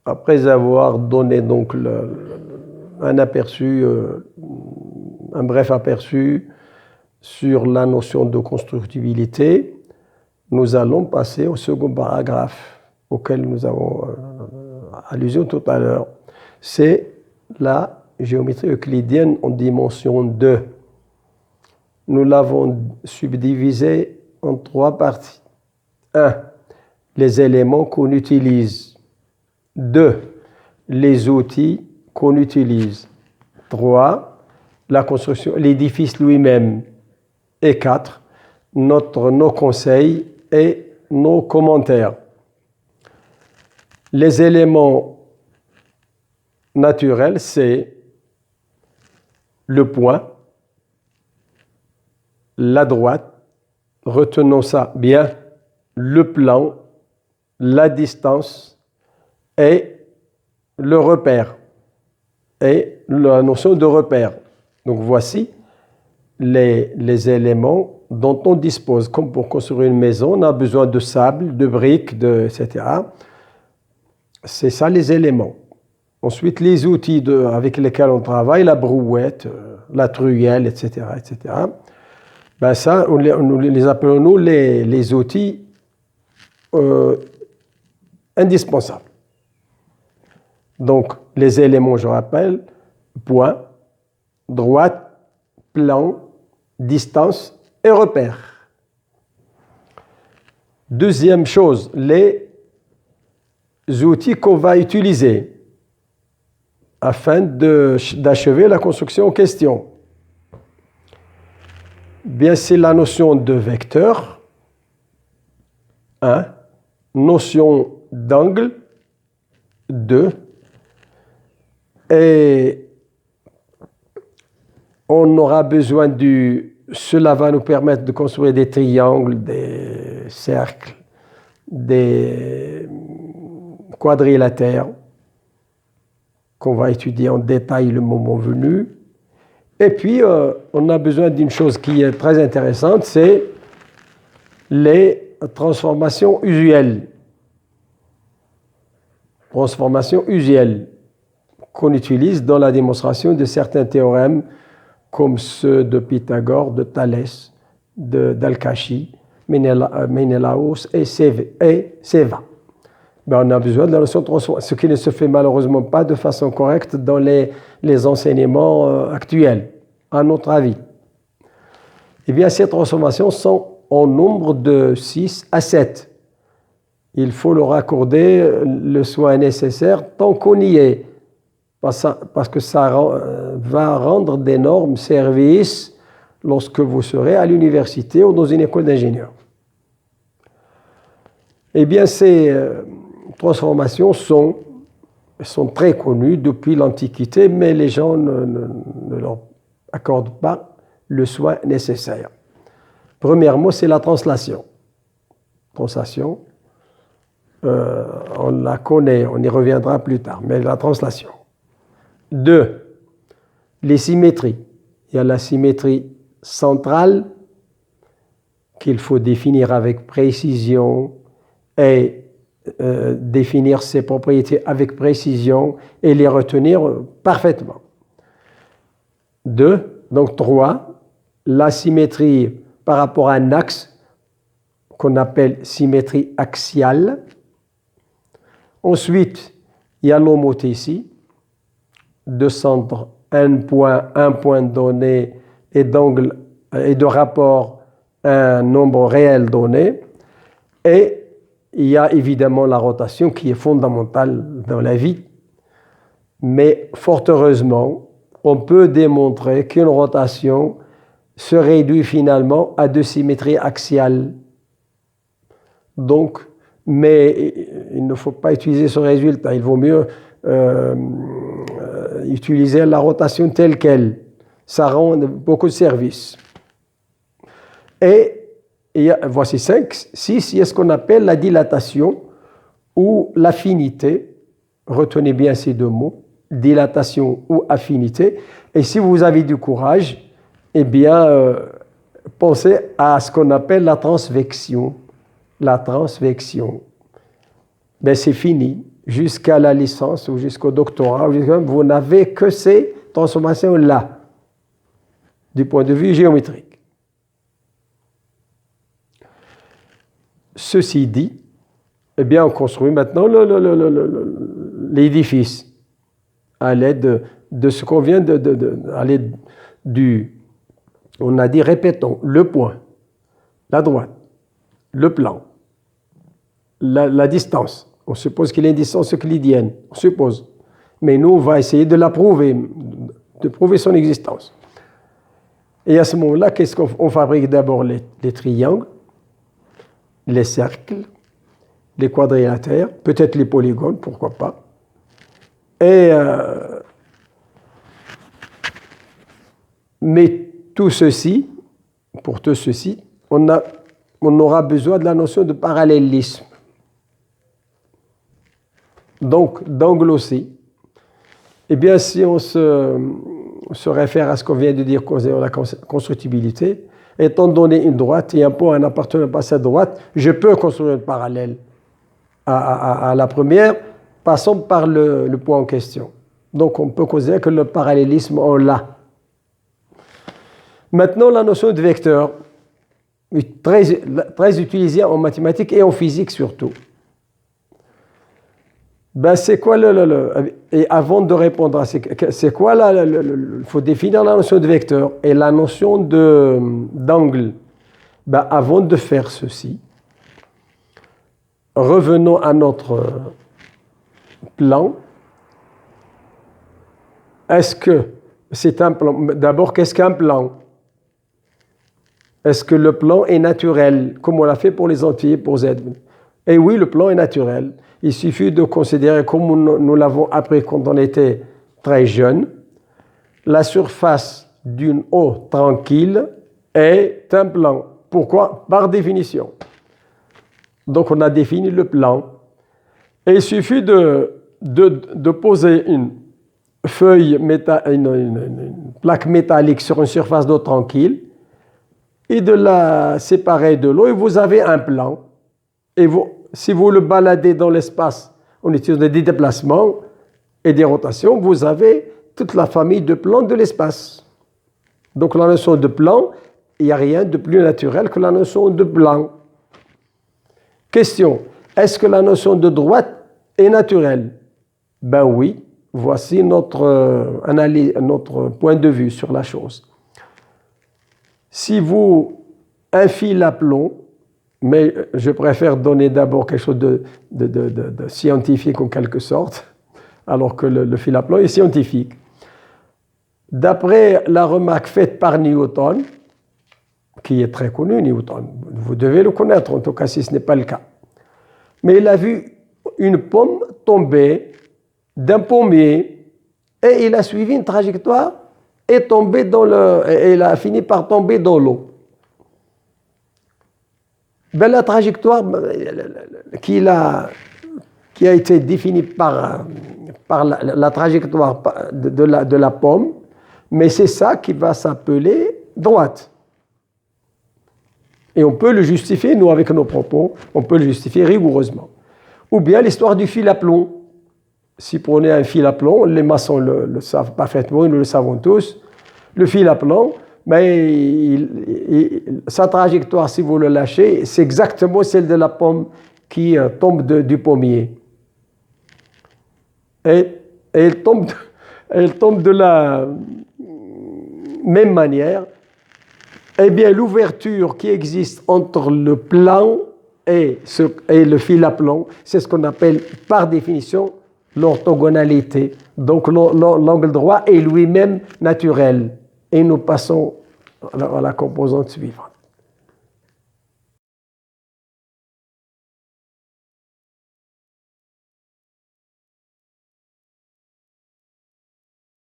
après avoir donné donc un aperçu, un bref aperçu sur la notion de constructibilité, nous allons passer au second paragraphe auquel nous avons allusion tout à l'heure. C'est la géométrie euclidienne en dimension 2. Nous l'avons subdivisée en 3 parties. 1. Les éléments qu'on utilise. 2. Les outils qu'on utilise. 3. La construction, l'édifice lui-même. Et 4. Nos conseils et nos commentaires. Les éléments naturels, c'est le point, la droite, retenons ça bien, le plan, la distance et le repère et la notion de repère. Donc voici les éléments dont on dispose. Comme pour construire une maison, on a besoin de sable, de briques, etc. C'est ça les éléments. Ensuite, les outils avec lesquels on travaille, la brouette, la truelle, etc., etc. Ben ça, nous les appelons nous les outils indispensables. Donc, les éléments, je rappelle, point, droite, plan, distance et repère. Deuxième chose, les outils qu'on va utiliser afin d'achever la construction en question. Bien, c'est la notion de vecteur, 1, notion d'angle, 2, et on aura besoin cela va nous permettre de construire des triangles, des cercles, des quadrilatères qu'on va étudier en détail le moment venu. Et puis, on a besoin d'une chose qui est très intéressante, c'est les transformations usuelles. Transformations usuelles qu'on utilise dans la démonstration de certains théorèmes comme ceux de Pythagore, de Thalès, d'Al-Kashi, Ménélaos et Séva. Ben, on a besoin de la notion de transformation, ce qui ne se fait malheureusement pas de façon correcte dans les enseignements actuels, à notre avis. Eh bien, ces transformations sont en nombre de 6 à 7. Il faut leur accorder le soin nécessaire tant qu'on y est, parce que ça va rendre d'énormes services lorsque vous serez à l'université ou dans une école d'ingénieurs. Eh bien, ces transformations sont très connues depuis l'Antiquité, mais les gens ne leur accordent pas le soin nécessaire. Premièrement, c'est la translation. Translation, on la connaît, on y reviendra plus tard, mais la translation. 2. Les symétries. Il y a la symétrie centrale qu'il faut définir avec précision et définir ses propriétés avec précision et les retenir parfaitement. 2. Donc 3. La symétrie par rapport à un axe qu'on appelle symétrie axiale. Ensuite, il y a l'homothétie, de centre un point donné et d'angle et de rapport à un nombre réel donné. Et il y a évidemment la rotation qui est fondamentale dans la vie. Mais fort heureusement, on peut démontrer qu'une rotation se réduit finalement à 2 symétries axiales. Donc, mais il ne faut pas utiliser ce résultat. Il vaut mieux utiliser la rotation telle qu'elle. Ça rend beaucoup de services. Et voici 6, il y a ce qu'on appelle la dilatation ou l'affinité. Retenez bien ces deux mots, dilatation ou affinité. Et si vous avez du courage, eh bien, pensez à ce qu'on appelle la transvection. La transvection. Ben, c'est fini. jusqu'à la licence ou jusqu'au doctorat, vous n'avez que ces transformations-là, du point de vue géométrique. Ceci dit, eh bien, on construit maintenant l'édifice à l'aide de ce qu'on vient à l'aide du, on a dit, répétons, le point, la droite, le plan, la distance. On suppose qu'il y a une distance euclidienne, on suppose. Mais nous, on va essayer de la prouver, de prouver son existence. Et à ce moment-là, qu'est-ce qu'on fabrique d'abord les triangles, les cercles, les quadrilatères, peut-être les polygones, pourquoi pas. Et mais tout ceci, pour tout ceci, on aura besoin de la notion de parallélisme. Donc, d'angle aussi. Eh bien, si on se réfère à ce qu'on vient de dire concernant la constructibilité, étant donné une droite et un point n'appartenant pas à cette droite, je peux construire une parallèle à la première, passant par le point en question. Donc, on peut considérer que le parallélisme, on l'a. Maintenant, la notion de vecteur, très utilisée en mathématiques et en physique surtout. Ben, c'est quoi et avant de répondre à c'est quoi il faut définir la notion de vecteur et la notion d'angle. Ben, avant de faire ceci, revenons à notre plan. Est-ce que c'est un plan? D'abord, qu'est-ce qu'un plan? Est-ce que le plan est naturel, comme on l'a fait pour les entiers, pour Z? Et oui, le plan est naturel. Il suffit de considérer, comme nous l'avons appris quand on était très jeune, la surface d'une eau tranquille est un plan. Pourquoi? Par définition. Donc on a défini le plan. Et il suffit de poser une feuille, une plaque métallique sur une surface d'eau tranquille et de la séparer de l'eau et vous avez un plan. Et si vous le baladez dans l'espace en utilisant des déplacements et des rotations, vous avez toute la famille de plans de l'espace. Donc la notion de plan, il n'y a rien de plus naturel que la notion de plan. Question, est-ce que la notion de droite est naturelle? Ben oui, voici notre analyse, notre point de vue sur la chose. Si vous un fil à plomb, mais je préfère donner d'abord quelque chose de scientifique en quelque sorte, alors que le fil à plomb est scientifique. D'après la remarque faite par Newton, qui est très connu, Newton, vous devez le connaître, en tout cas si ce n'est pas le cas. Mais il a vu une pomme tomber d'un pommier et il a suivi une trajectoire et il a fini par tomber dans l'eau. Ben, la trajectoire qui a été définie par la trajectoire de la pomme, mais c'est ça qui va s'appeler droite. Et on peut le justifier, nous avec nos propos, on peut le justifier rigoureusement. Ou bien l'histoire du fil à plomb. Si vous prenez un fil à plomb, les maçons le savent parfaitement, nous le savons tous, le fil à plomb, mais sa trajectoire, si vous le lâchez, c'est exactement celle de la pomme qui tombe du pommier. Et elle tombe de la même manière. Eh bien, l'ouverture qui existe entre le plan et le fil à plomb, c'est ce qu'on appelle par définition l'orthogonalité. Donc l'angle droit est lui-même naturel. Et nous passons à la composante suivante.